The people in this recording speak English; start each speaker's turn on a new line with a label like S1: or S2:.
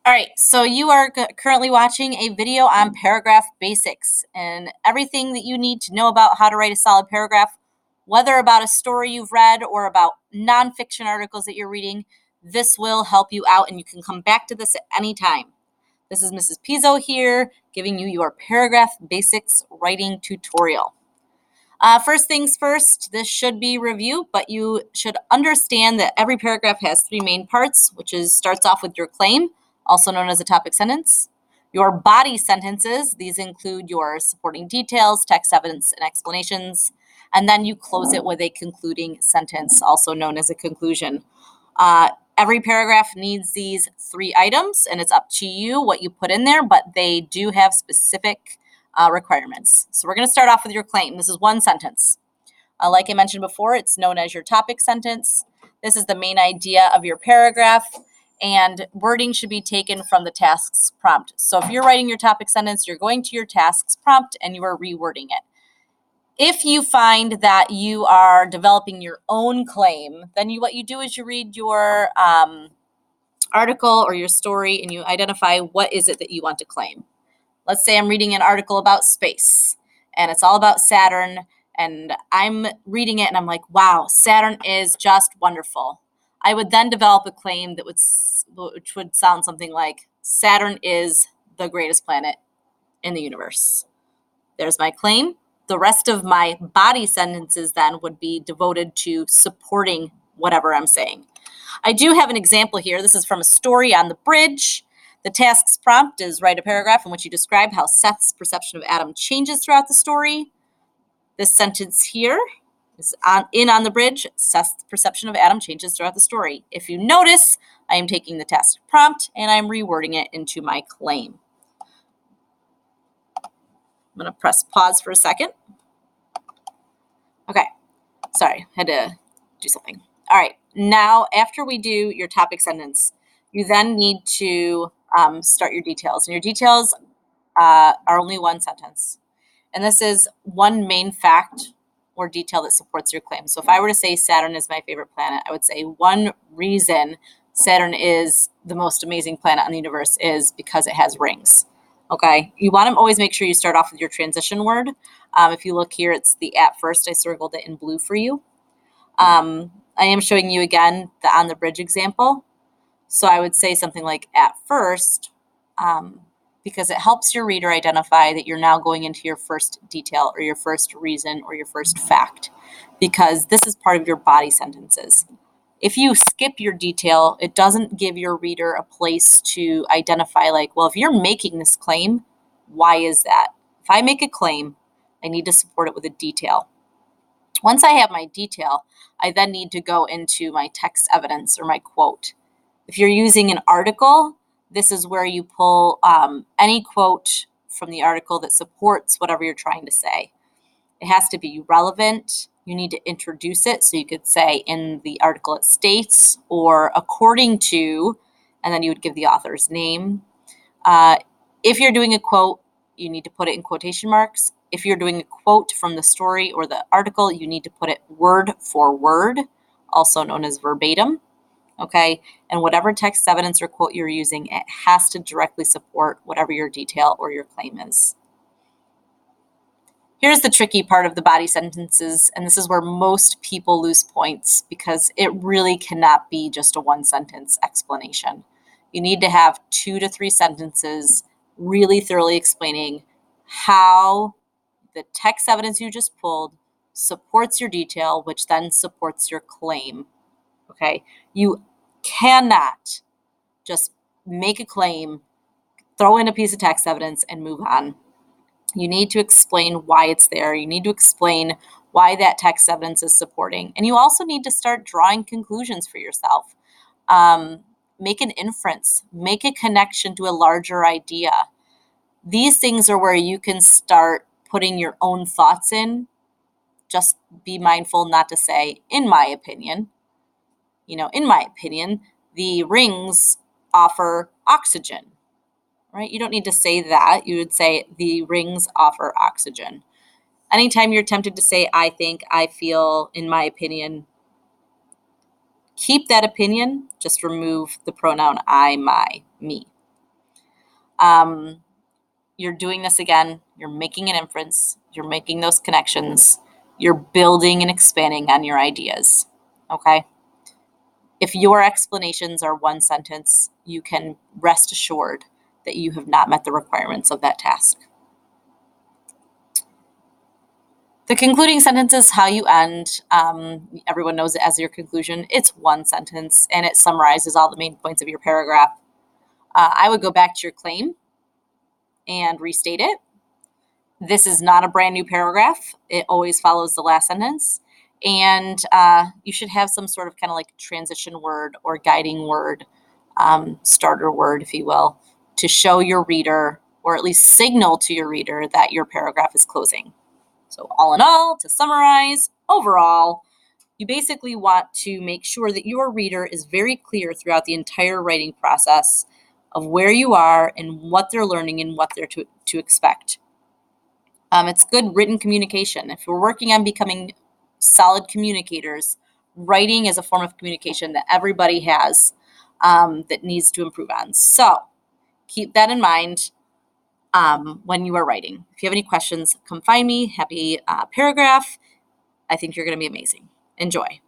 S1: All right, so you are currently watching a video on paragraph basics and everything that you need to know about how to write a solid paragraph, whether about a story you've read or about nonfiction articles that you're reading. This will help you out, and you can come back to this at any time. This is Mrs. Pizzo here, giving you your paragraph basics writing tutorial. First things first, this should be review, but you should understand that every paragraph has three main parts, which starts off with your claim, also known as a topic sentence. Your body sentences, these include your supporting details, text evidence, and explanations. And then you close it with a concluding sentence, also known as a conclusion. Every paragraph needs these three items, and it's up to you what you put in there, but they do have specific requirements. So we're going to start off with your claim. This is one sentence. Like I mentioned before, it's known as your topic sentence. This is the main idea of your paragraph, and wording should be taken from the tasks prompt. So if you're writing your topic sentence, you're going to your tasks prompt and you are rewording it. If you find that you are developing your own claim, then what you do is you read your article or your story and you identify what is it that you want to claim. Let's say I'm reading an article about space and it's all about Saturn, and I'm reading it and I'm like, wow, Saturn is just wonderful. I would then develop a claim which would sound something like, Saturn is the greatest planet in the universe. There's my claim. The rest of my body sentences then would be devoted to supporting whatever I'm saying. I do have an example here. This is from a story on the bridge. The tasks prompt is write a paragraph in which you describe how Seth's perception of Adam changes throughout the story. This sentence here is on the bridge. Seth's perception of Adam changes throughout the story. If you notice, I am taking the task prompt and I'm rewording it into my claim. I'm going to press pause for a second. Okay, sorry, had to do something. All right, now after we do your topic sentence, you then need to start your details. And your details are only one sentence. And this is one main fact or detail that supports your claim. So if I were to say Saturn is my favorite planet, I would say one reason Saturn is the most amazing planet on the universe is because it has rings. Okay, you want to always make sure you start off with your transition word. If you look here, it's the at first. I circled it in blue for you. I am showing you again the on the bridge example. So I would say something like at first, because it helps your reader identify that you're now going into your first detail or your first reason or your first fact, because this is part of your body sentences. If you skip your detail, it doesn't give your reader a place to identify, like, well, if you're making this claim, why is that? If I make a claim, I need to support it with a detail. Once I have my detail, I then need to go into my text evidence or my quote. If you're using an article, this is where you pull any quote from the article that supports whatever you're trying to say. It has to be relevant. You need to introduce it. So you could say in the article it states, or according to, and then you would give the author's name. If you're doing a quote, you need to put it in quotation marks. If you're doing a quote from the story or the article, you need to put it word for word, also known as verbatim. Okay, and whatever text evidence or quote you're using, it has to directly support whatever your detail or your claim is. Here's the tricky part of the body sentences, and this is where most people lose points because it really cannot be just a one sentence explanation. You need to have 2 to 3 sentences really thoroughly explaining how the text evidence you just pulled supports your detail, which then supports your claim. Okay, you cannot just make a claim, throw in a piece of text evidence, and move on. You need to explain why it's there. You need to explain why that text evidence is supporting. And you also need to start drawing conclusions for yourself. Make an inference, make a connection to a larger idea. These things are where you can start putting your own thoughts in. Just be mindful not to say, in my opinion. In my opinion, the rings offer oxygen, right? You don't need to say that. You would say the rings offer oxygen. Anytime you're tempted to say, I think, I feel, in my opinion, keep that opinion. Just remove the pronoun I, my, me. You're doing this again. You're making an inference. You're making those connections. You're building and expanding on your ideas. Okay? If your explanations are one sentence, you can rest assured that you have not met the requirements of that task. The concluding sentence is how you end. Everyone knows it as your conclusion. It's one sentence and it summarizes all the main points of your paragraph. I would go back to your claim and restate it. This is not a brand new paragraph. It always follows the last sentence. And you should have some sort of kind of like transition word or guiding word, starter word, if you will, to show your reader or at least signal to your reader that your paragraph is closing. So all in all, to summarize, overall, you basically want to make sure that your reader is very clear throughout the entire writing process of where you are and what they're learning and what they're to expect. It's good written communication. If we're working on becoming solid communicators, writing is a form of communication that everybody has that needs to improve on. So keep that in mind when you are writing. If you have any questions, come find me. Happy paragraph. I think you're going to be amazing. Enjoy.